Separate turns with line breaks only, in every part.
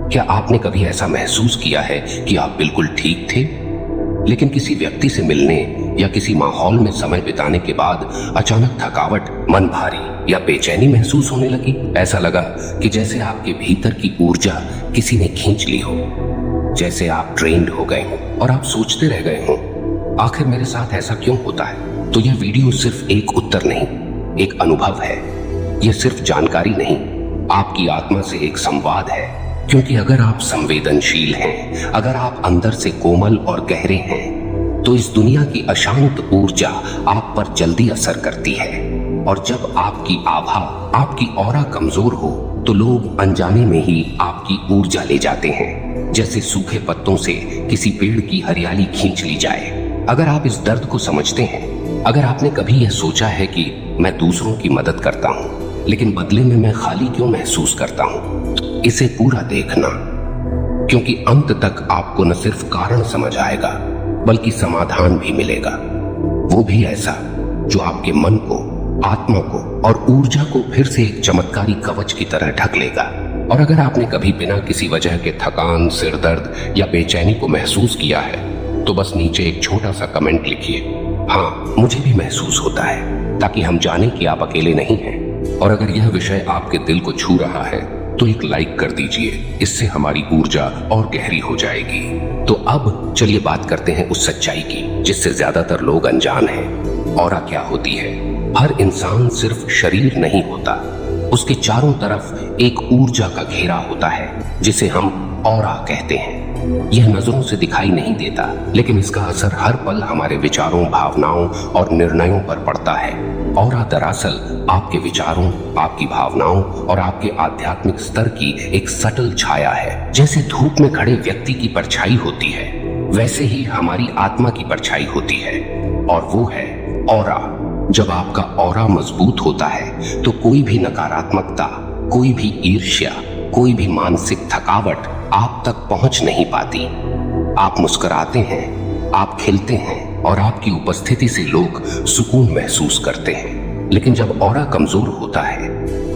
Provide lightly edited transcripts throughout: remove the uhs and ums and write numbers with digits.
क्या आपने कभी ऐसा महसूस किया है कि आप बिल्कुल ठीक थे, लेकिन किसी व्यक्ति से मिलने या किसी माहौल में समय बिताने के बाद अचानक थकावट, मन भारी या बेचैनी महसूस होने लगी? ऐसा लगा कि जैसे आपके भीतर की ऊर्जा किसी ने खींच ली हो, जैसे आप ट्रेंड हो गए हो और आप सोचते रह गए हो, आखिर मेरे साथ ऐसा क्यों होता है? तो यह वीडियो सिर्फ एक उत्तर नहीं, एक अनुभव है। यह सिर्फ जानकारी नहीं, आपकी आत्मा से एक संवाद है। क्योंकि अगर आप संवेदनशील हैं, अगर आप अंदर से कोमल और गहरे हैं, तो इस दुनिया की अशांत ऊर्जा आप पर जल्दी असर करती है। और जब आपकी आभा, आपकी ऑरा कमजोर हो, तो लोग अनजाने में ही आपकी ऊर्जा ले जाते हैं, जैसे सूखे पत्तों से किसी पेड़ की हरियाली खींच ली जाए। अगर आप इस दर्द को समझते हैं, अगर आपने कभी यह सोचा है कि मैं दूसरों की मदद करता हूं, लेकिन बदले में मैं खाली क्यों महसूस करता हूं, इसे पूरा देखना, क्योंकि अंत तक आपको न सिर्फ कारण समझ आएगा, बल्कि समाधान भी मिलेगा। वो भी ऐसा जो आपके मन को, आत्मा को और ऊर्जा को फिर से एक चमत्कारी कवच की तरह ढक लेगा। और अगर आपने कभी बिना किसी वजह के थकान, सिरदर्द या बेचैनी को महसूस किया है, तो बस नीचे एक छोटा सा कमेंट लिखिए, हाँ मुझे भी महसूस होता है, ताकि हम जाने कि आप अकेले नहीं हैं। और अगर यह विषय आपके दिल को छू रहा है, तो एक लाइक कर दीजिए, इससे हमारी ऊर्जा और गहरी हो जाएगी। तो अब चलिए बात करते हैं उस सच्चाई की जिससे ज्यादातर लोग अनजान हैं। ऑरा क्या होती है? हर इंसान सिर्फ शरीर नहीं होता, उसके चारों तरफ एक ऊर्जा का घेरा होता है जिसे हम ऑरा कहते हैं। यह नजरों से दिखाई नहीं देता, लेकिन इसका असर हर पल हमारे विचारों, भावनाओं और निर्णयों पर पड़ता है। ऑरा दरअसल आपके विचारों, आपकी भावनाओं और आपके आध्यात्मिक स्तर की एक सटल छाया है। जैसे धूप में खड़े व्यक्ति की परछाई होती है, वैसे ही हमारी आत्मा की परछाई होती है, और वो है ऑरा। जब आपका ऑरा मजबूत होता है, तो कोई भी नकारात्मकता, कोई भी ईर्ष्या, कोई भी मानसिक थकावट आप तक पहुंच नहीं पाती। आप मुस्कुराते हैं, आप खिलते हैं और आपकी उपस्थिति से लोग सुकून महसूस करते हैं। लेकिन जब ऑरा कमजोर होता है,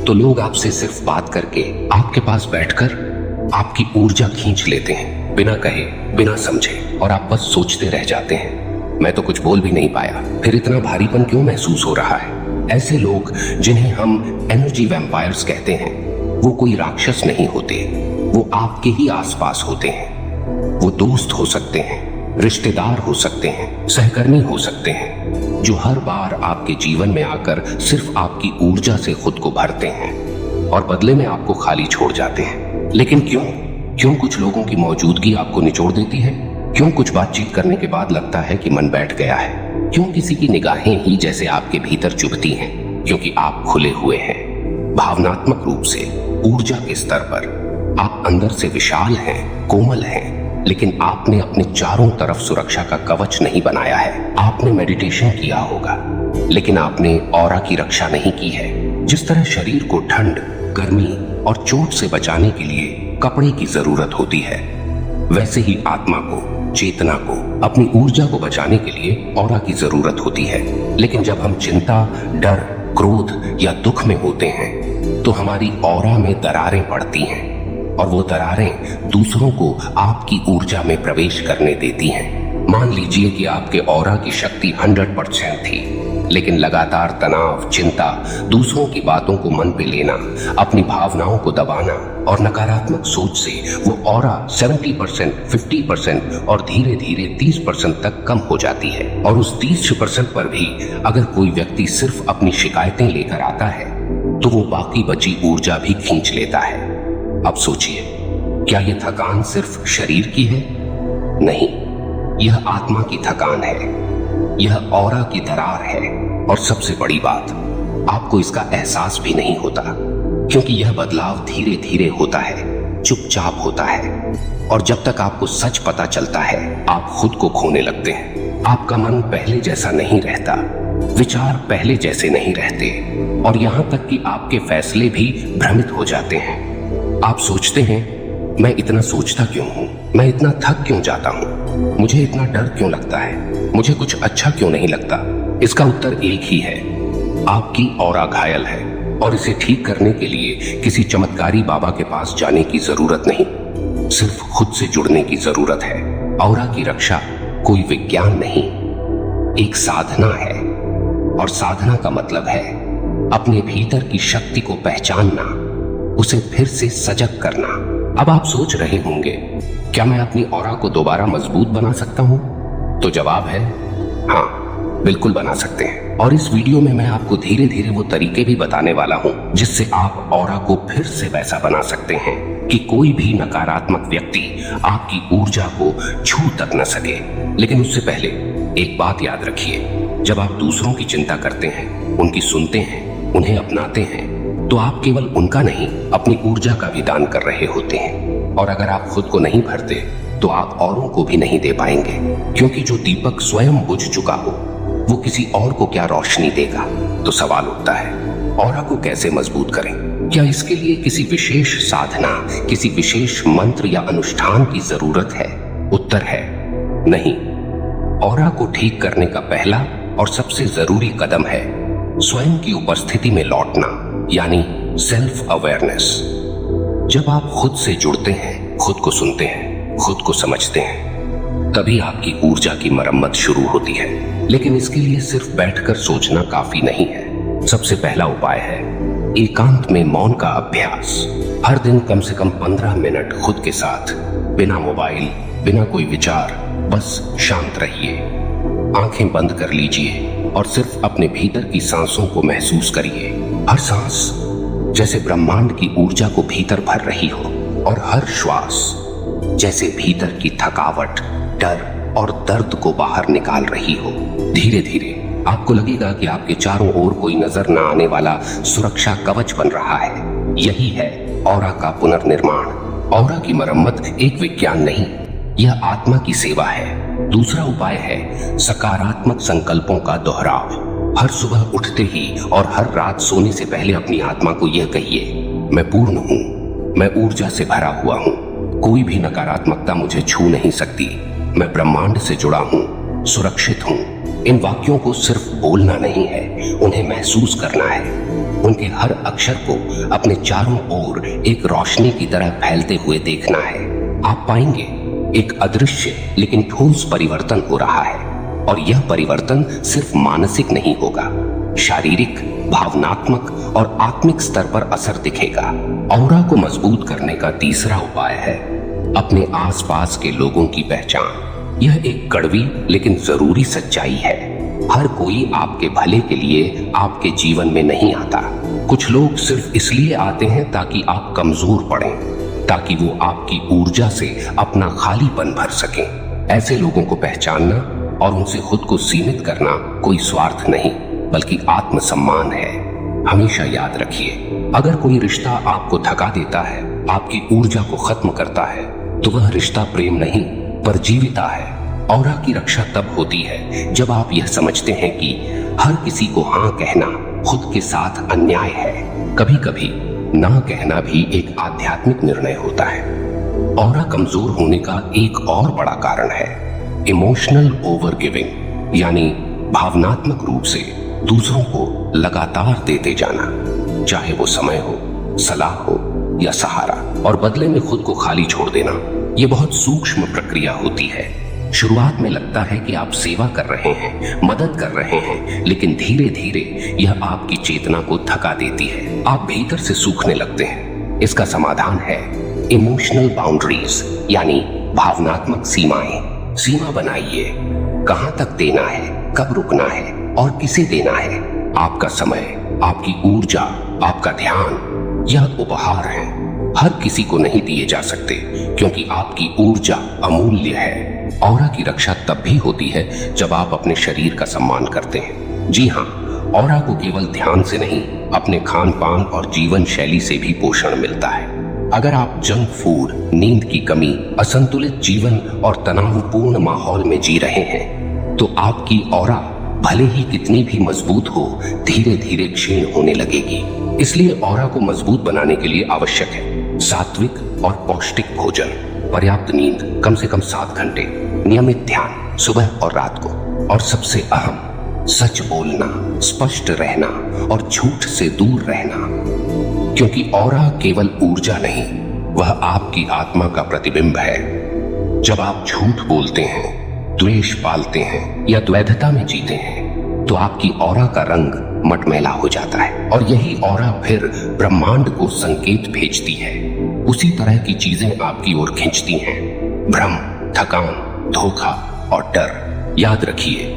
तो लोग आपसे सिर्फ बात करके, आपके पास बैठकर आपकी ऊर्जा खींच लेते हैं, बिना कहे, बिना समझे, और आप बस सोचते रह जाते हैं, मैं तो कुछ बोल भी नहीं पाया, फिर इतना भारीपन क्यों महसूस हो रहा है? ऐसे लोग, जिन्हें हम एनर्जी वैम्पायर्स कहते हैं, वो कोई राक्षस नहीं होते, वो आपके ही आसपास होते हैं। वो दोस्त हो सकते हैं, रिश्तेदार हो सकते हैं, सहकर्मी हो सकते हैं, जो हर बार आपके जीवन में आकर सिर्फ आपकी ऊर्जा से खुद को भरते हैं और बदले में आपको खाली छोड़ जाते हैं। लेकिन क्यों कुछ लोगों की मौजूदगी आपको निचोड़ देती है? क्यों कुछ बातचीत करने के बाद लगता है कि मन बैठ गया है? क्यों किसी की निगाहें ही जैसे आपके भीतर चुभती हैं? क्योंकि आप खुले हुए हैं, भावनात्मक रूप से, ऊर्जा के स्तर पर आप अंदर से विशाल हैं, कोमल हैं, लेकिन आपने अपने चारों तरफ सुरक्षा का कवच नहीं बनाया है। आपने मेडिटेशन किया होगा, लेकिन आपने ऑरा की रक्षा नहीं की है। जिस तरह शरीर को ठंड, गर्मी और चोट से बचाने के लिए कपड़े की जरूरत होती है, वैसे ही आत्मा को, चेतना को, अपनी ऊर्जा को बचाने के लिए ऑरा की जरूरत होती है। लेकिन जब हम चिंता, डर, क्रोध या दुख में होते हैं, तो हमारी ऑरा में दरारें पड़ती हैं, और वो दरारें दूसरों को आपकी ऊर्जा में प्रवेश करने देती हैं। मान लीजिए कि आपके ऑरा की शक्ति 100% थी, लेकिन लगातार तनाव, चिंता, दूसरों की बातों को मन पे लेना, अपनी भावनाओं को दबाना और नकारात्मक सोच से वो ऑरा 70%, 50% और धीरे धीरे 30% तक कम हो जाती है। और उस 30% पर भी अगर कोई व्यक्ति सिर्फ अपनी शिकायतें लेकर आता है, तो वो बाकी बची ऊर्जा भी खींच लेता है। अब सोचिए, क्या ये थकान सिर्फ शरीर की है? नहीं, यह आत्मा की थकान है, यह ऑरा की दरार है। और सबसे बड़ी बात, आपको इसका एहसास भी नहीं होता, क्योंकि यह बदलाव धीरे धीरे होता है, चुपचाप होता है, और जब तक आपको सच पता चलता है, आप खुद को खोने लगते हैं। आपका मन पहले जैसा नहीं रहता, विचार पहले जैसे नहीं रहते, और यहाँ तक कि आपके फैसले भी भ्रमित हो जाते हैं। आप सोचते हैं, मैं इतना सोचता क्यों हूँ? मैं इतना थक क्यों जाता हूँ? मुझे इतना डर क्यों लगता है? मुझे कुछ अच्छा क्यों नहीं लगता? इसका उत्तर एक ही है, आपकी ऑरा घायल है, और इसे ठीक करने के लिए किसी चमत्कारी बाबा के पास जाने की जरूरत नहीं। सिर्फ खुद से जुड़ने की जरूरत है। ऑरा की रक्षा कोई विज्ञान नहीं, एक साधना है। और साधना का मतलब है अपने भीतर की शक्ति को पहचानना, उसे फिर से सजग करना। अब आप सोच रहे होंगे, क्या मैं अपनी ऑरा को दोबारा मजबूत बना सकता हूं? तो जवाब है हाँ, बिल्कुल बना सकते हैं। और इस वीडियो में मैं आपको धीरे धीरे वो तरीके भी बताने वाला हूं जिससे आप ऑरा को फिर से वैसा बना सकते हैं कि कोई भी नकारात्मक व्यक्ति आपकी ऊर्जा को छू तक न सके। लेकिन उससे पहले एक बात याद रखिए, जब आप दूसरों की चिंता करते हैं, उनकी सुनते हैं, उन्हें अपनाते हैं, तो आप केवल उनका नहीं, अपनी ऊर्जा का भी दान कर रहे होते हैं। और अगर आप खुद को नहीं भरते तो आप औरों को भी नहीं दे पाएंगे, क्योंकि जो दीपक स्वयं बुझ चुका हो वो किसी और को क्या रोशनी देगा। तो सवाल उठता है, ऑरा को कैसे मजबूत करें? क्या इसके लिए किसी विशेष साधना, किसी विशेष मंत्र या अनुष्ठान की जरूरत है? उत्तर है नहीं। ऑरा को ठीक करने का पहला और सबसे जरूरी कदम है स्वयं की उपस्थिति में लौटना, यानी सेल्फ अवेयरनेस। जब आप खुद से जुड़ते हैं, खुद को सुनते हैं, खुद को समझते हैं, तभी आपकी ऊर्जा की मरम्मत शुरू होती है। लेकिन इसके लिए सिर्फ बैठकर सोचना काफी नहीं है। सबसे पहला उपाय है एकांत में मौन का अभ्यास। हर दिन कम से कम 15 मिनट खुद के साथ, बिना मोबाइल, बिना कोई विचार, बस शांत रहिए। आंखें बंद कर लीजिए और सिर्फ अपने भीतर की सांसों को महसूस करिए। हर सांस जैसे ब्रह्मांड की ऊर्जा को भीतर भर रही हो, और हर श्वास जैसे भीतर की थकावट, डर और दर्द को बाहर निकाल रही हो। धीरे धीरे आपको लगेगा कि आपके चारों ओर कोई नजर न आने वाला सुरक्षा कवच बन रहा है। यही है ऑरा का पुनर्निर्माण। ऑरा की मरम्मत एक विज्ञान नहीं, यह आत्मा की सेवा है। दूसरा उपाय है सकारात्मक संकल्पों का दोहराव। हर सुबह उठते ही और हर रात सोने से पहले अपनी आत्मा को यह कहिए, मैं पूर्ण हूँ, मैं ऊर्जा से भरा हुआ हूँ, कोई भी नकारात्मकता मुझे छू नहीं सकती, मैं ब्रह्मांड से जुड़ा हूँ, सुरक्षित हूँ। इन वाक्यों को सिर्फ बोलना नहीं है, उन्हें महसूस करना है। उनके हर अक्षर को अपने चारों ओर एक रोशनी की तरह फैलते हुए देखना है। आप पाएंगे एक अदृश्य लेकिन ठोस परिवर्तन हो रहा है। और यह परिवर्तन सिर्फ मानसिक नहीं होगा, शारीरिक, भावनात्मक और आत्मिक स्तर पर असर दिखेगा। ऑरा को मजबूत करने का तीसरा उपाय है अपने आसपास के लोगों की पहचान। यह एक कड़वी लेकिन जरूरी सच्चाई है। हर कोई आपके भले के लिए आपके जीवन में नहीं आता। कुछ लोग सिर्फ इसलिए आते हैं ताकि आप कमजोर पड़ें, ताकि वो आपकी ऊर्जा से अपना खालीपन भर सकें। ऐसे लोगों को पहचानना और उनसे खुद को सीमित करना कोई स्वार्थ नहीं, बल्कि आत्मसम्मान है। हमेशा याद रखिए, अगर कोई रिश्ता आपको थका देता है, आपकी ऊर्जा को खत्म करता है, तो वह रिश्ता प्रेम नहीं पर जीविता है। ऑरा की रक्षा तब होती है जब आप यह समझते हैं कि हर किसी को हाँ कहना खुद के साथ अन्याय है। कभी कभी ना कहना भी एक आध्यात्मिक निर्णय होता है। ऑरा कमजोर होने का एक और बड़ा कारण है इमोशनल ओवर गिविंग, यानी भावनात्मक रूप से दूसरों को लगातार देते जाना, चाहे वो समय हो, सलाह हो या सहारा, और बदले में खुद को खाली छोड़ देना। ये बहुत सूक्ष्म प्रक्रिया होती है। शुरुआत में लगता है कि आप सेवा कर रहे हैं, मदद कर रहे हैं, लेकिन धीरे धीरे यह आपकी चेतना को थका देती है। आप भीतर से सूखने लगते हैं। इसका समाधान है इमोशनल बाउंड्रीज, यानी भावनात्मक सीमाएं। सीमा बनाइए, कहां तक देना है, कब रुकना है और किसे देना है। आपका समय, आपकी ऊर्जा, आपका ध्यान यह उपहार है, हर किसी को नहीं दिए जा सकते, क्योंकि आपकी ऊर्जा अमूल्य है। ऑरा की रक्षा तब भी होती है जब आप अपने शरीर का सम्मान करते हैं। जी हाँ, ऑरा को केवल ध्यान से नहीं, अपने खान पान और जीवन शैली से भी पोषण मिलता है। अगर आप जंक फूड, नींद की कमी, असंतुलित जीवन और तनावपूर्ण माहौल में जी रहे हैं, तो आपकी ऑरा भले ही कितनी भी मजबूत हो, धीरे धीरे क्षीण होने लगेगी। इसलिए ऑरा को मजबूत बनाने के लिए आवश्यक है सात्विक और पौष्टिक भोजन, पर्याप्त नींद, कम से कम 7 घंटे, नियमित ध्यान सुबह और रात को, और सबसे अहम सच बोलना, स्पष्ट रहना और झूठ से दूर रहना। क्योंकि ऑरा केवल ऊर्जा नहीं, वह आपकी आत्मा का प्रतिबिंब है। जब आप झूठ बोलते हैं, द्वेष पालते हैं या द्वैधता में जीते हैं, तो आपकी ऑरा का रंग मटमैला हो जाता है और यही ऑरा फिर ब्रह्मांड को संकेत भेजती है। उसी तरह की चीजें आपकी ओर खींचती हैं, भ्रम, थकान, धोखा और डर। याद रखिए,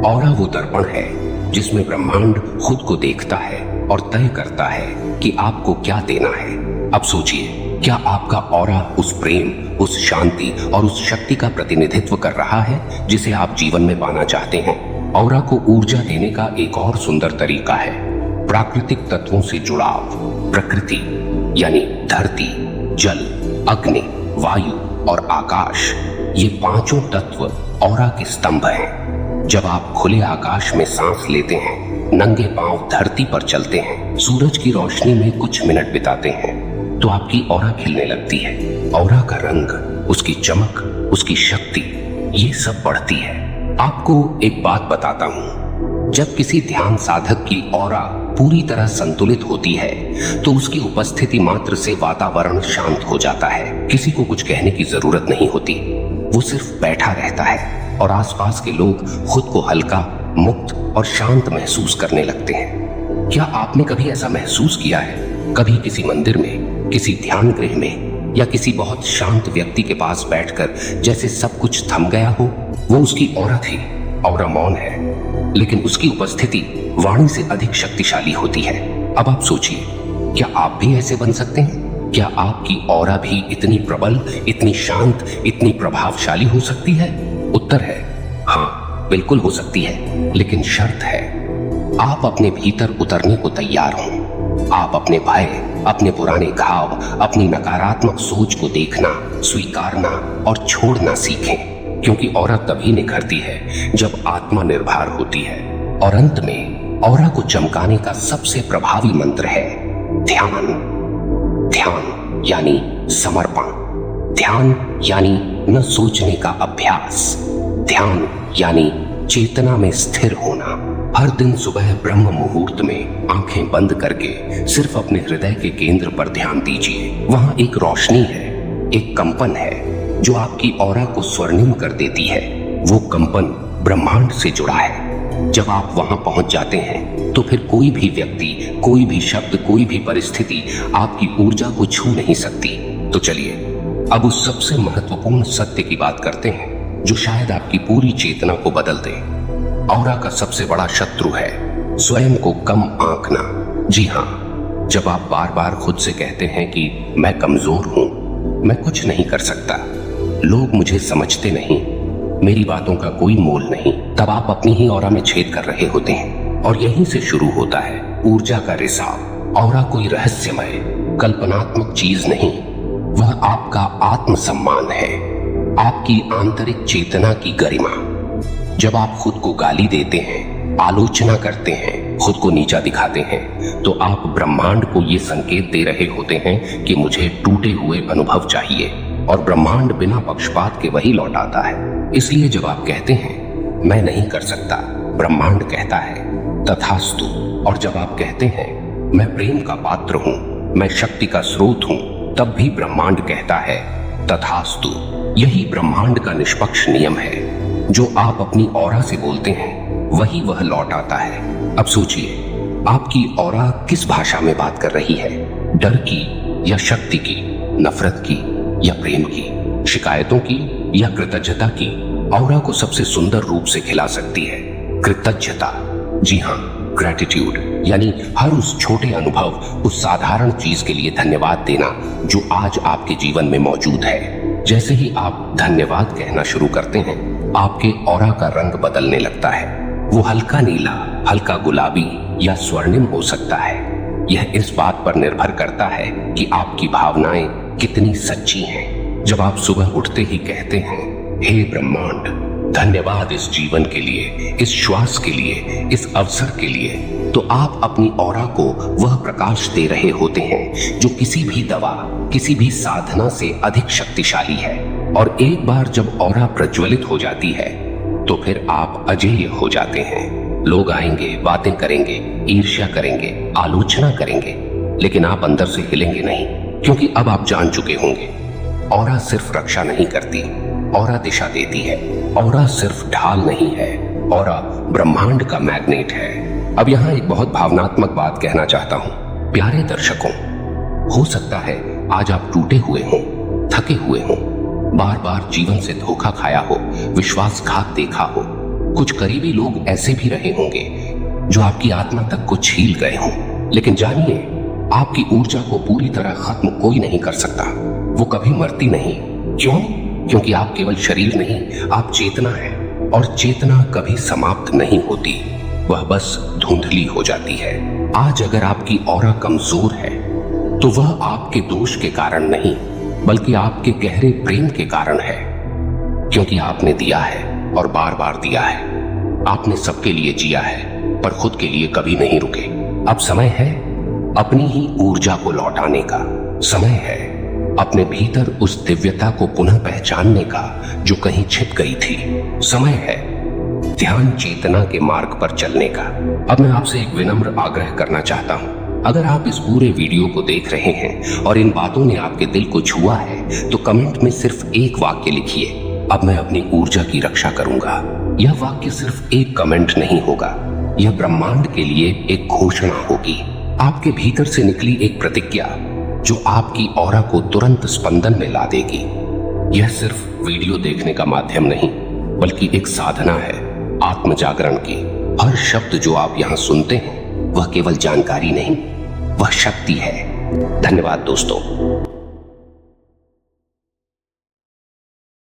ऑरा वो दर्पण है जिसमें ब्रह्मांड खुद को देखता है और तय करता है कि आपको क्या देना है। अब सोचिए, क्या आपका ऑरा उस प्रेम, उस शांति और उस शक्ति का प्रतिनिधित्व कर रहा है जिसे आप जीवन में पाना चाहते हैं? ऑरा को ऊर्जा देने का एक और सुंदर तरीका है प्राकृतिक तत्वों से जुड़ाव। प्रकृति यानी धरती, जल, अग्नि, वायु और आकाश, ये पांचों तत्व ऑरा के स्तंभ हैं। जब आप खुले आकाश में सांस लेते हैं, नंगे पांव धरती पर चलते हैं, सूरज की रोशनी में कुछ मिनट बिताते हैं, तो आपकी ऑरा खिलने लगती है। ऑरा का रंग, उसकी चमक, उसकी शक्ति, ये सब बढ़ती है। आपको एक बात बताता हूं, जब किसी ध्यान साधक की ऑरा पूरी तरह संतुलित होती है तो उसकी उपस्थिति मात्र से वातावरण शांत हो जाता है। किसी को कुछ कहने की जरूरत नहीं होती, वो सिर्फ बैठा रहता है और आसपास के लोग खुद को हल्का, मुक्त और शांत महसूस करने लगते हैं। क्या आपने कभी ऐसा महसूस किया है? कभी किसी मंदिर में, किसी ध्यान गृह में या किसी बहुत शांत व्यक्ति के पास बैठकर जैसे सब कुछ थम गया हो? वो उसकी ऑरा थी। ऑरा मौन है, लेकिन उसकी उपस्थिति वाणी से अधिक शक्तिशाली होती है। अब आप सोचिए, क्या आप भी ऐसे बन सकते हैं? क्या आपकी ऑरा भी इतनी प्रबल, इतनी शांत, इतनी प्रभावशाली हो सकती है? उत्तर है हाँ, बिल्कुल हो सकती है, लेकिन शर्त है आप अपने भीतर उतरने को तैयार हों। आप अपने भय, अपने पुराने घाव, अपनी नकारात्मक सोच को देखना, स्वीकारना और छोड़ना सीखें, क्योंकि ऑरा तभी निखरती है जब आत्मा निर्भर होती है। और अंत में ऑरा को चमकाने का सबसे प्रभावी मंत्र है ध्यान। ध्यान यानी समर्पण, ध्यान यानी न सोचने का अभ्यास, ध्यान यानी चेतना में स्थिर होना। हर दिन सुबह ब्रह्म मुहूर्त में आंखें बंद करके सिर्फ अपने हृदय के केंद्र पर ध्यान दीजिए। वहां एक रोशनी है, एक कंपन है जो आपकी ऑरा को स्वर्णिम कर देती है। वो कंपन ब्रह्मांड से जुड़ा है। जब आप वहां पहुंच जाते हैं तो फिर कोई भी व्यक्ति, कोई भी शब्द, कोई भी परिस्थिति आपकी ऊर्जा को छू नहीं सकती। तो चलिए अब उस सबसे महत्वपूर्ण सत्य की बात करते हैं जो शायद आपकी पूरी चेतना को बदल दे। ऑरा का सबसे बड़ा शत्रु है स्वयं को कम आंकना। जी हाँ, जब आप बार बार खुद से कहते हैं कि मैं कमजोर हूं, मैं कुछ नहीं कर सकता, लोग मुझे समझते नहीं, मेरी बातों का कोई मोल नहीं, तब आप अपनी ही ऑरा में छेद कर रहे होते हैं। और यहीं से शुरू होता है ऊर्जा का रिसाव। ऑरा कोई रहस्यमय, कल्पनात्मक चीज नहीं, वह आपका आत्मसम्मान है, आपकी आंतरिक चेतना की गरिमा। जब आप खुद को गाली देते हैं, आलोचना करते हैं, खुद को नीचा दिखाते हैं, तो आप ब्रह्मांड को ये संकेत दे रहे होते हैं कि मुझे टूटे हुए अनुभव चाहिए, और ब्रह्मांड बिना पक्षपात के वही लौटाता है। इसलिए जब आप कहते हैं मैं नहीं कर सकता, ब्रह्मांड कहता है तथास्तु। और जब आप कहते हैं मैं प्रेम का पात्र हूं, मैं शक्ति का स्रोत हूं, तब भी ब्रह्मांड कहता है तथास्तु। यही ब्रह्मांड का निष्पक्ष नियम है। जो आप अपनी ऑरा से बोलते हैं वही वह लौट आता है। अब सोचिए, आपकी ऑरा किस भाषा में बात कर रही है? डर की या शक्ति की, नफरत की या प्रेम की, शिकायतों की या कृतज्ञता की? ऑरा को सबसे सुंदर रूप से खिला सकती है कृतज्ञता। जी हाँ, ग्रेटिट्यूड, यानी हर उस छोटे अनुभव, उस साधारण चीज के लिए धन्यवाद देना जो आज आपके जीवन में मौजूद है। जैसे ही आप धन्यवाद कहना शुरू करते हैं, आपके ऑरा का रंग बदलने लगता है। वो हल्का नीला, हल्का गुलाबी या स्वर्णिम हो सकता है। यह इस बात पर निर्भर करता है कि आपकी भावनाएं कितनी सच्ची हैं। जब आप सुबह उठते ही कहते हैं हे ब्रह्मांड, धन्यवाद इस जीवन के लिए, इस श्वास के लिए, इस अवसर के लिए, तो आप अपनी ऑरा को वह प्रकाश दे रहे होते हैं जो किसी भी दवा, किसी भी साधना से अधिक शक्तिशाली है। और एक बार जब ऑरा प्रज्वलित हो जाती है तो फिर आप अजेय हो जाते हैं। लोग आएंगे, बातें करेंगे, ईर्ष्या करेंगे, आलोचना करेंगे, लेकिन आप अंदर से हिलेंगे नहीं। क्योंकि अब आप जान चुके होंगे, ऑरा सिर्फ रक्षा नहीं करती, ऑरा दिशा देती है। ऑरा सिर्फ ढाल नहीं है, ऑरा ब्रह्मांड का मैग्नेट है। अब यहाँ एक बहुत भावनात्मक बात कहना चाहता हूँ। प्यारे दर्शकों, हो सकता है आज आप टूटे हुए हों, थके हुए हों, बार बार जीवन से धोखा खाया हो, विश्वासघात देखा हो। कुछ करीबी लोग ऐसे भी रहे होंगे जो आपकी आत्मा तक को छील गए हों। लेकिन जानिए, आपकी ऊर्जा को पूरी तरह खत्म कोई नहीं कर सकता। वो कभी मरती नहीं। क्यों? क्योंकि आप केवल शरीर नहीं, आप चेतना है, और चेतना कभी समाप्त नहीं होती, वह बस धुंधली हो जाती है। आज अगर आपकी ऑरा कमजोर है तो वह आपके दोष के कारण नहीं, बल्कि आपके गहरे प्रेम के कारण है। क्योंकि आपने दिया है और बार बार दिया है। आपने सबके लिए जिया है, पर खुद के लिए कभी नहीं रुके। अब समय है अपनी ही ऊर्जा को लौटाने का। समय है अपने भीतर उस दिव्यता को पुनः पहचानने का जो कहीं छिप गई थी। समय है ध्यान चेतना के मार्ग पर चलने का। अब मैं आपसे एक विनम्र आग्रह करना चाहता हूं। अगर आप इस पूरे वीडियो को देख रहे हैं और इन बातों ने आपके दिल को छुआ है, तो कमेंट में सिर्फ एक वाक्य लिखिए, अब मैं अपनी ऊर्जा की रक्षा करूंगा। यह वाक्य सिर्फ एक कमेंट नहीं होगा, यह ब्रह्मांड के लिए एक घोषणा होगी। आपके भीतर से निकली एक प्रतिज्ञा जो आपकी ऑरा को तुरंत स्पंदन में ला देगी। यह सिर्फ वीडियो देखने का माध्यम नहीं, बल्कि एक साधना है आत्म जागरण की। हर शब्द जो आप यहाँ सुनते हैं वह केवल जानकारी नहीं, वह शक्ति है। धन्यवाद दोस्तों।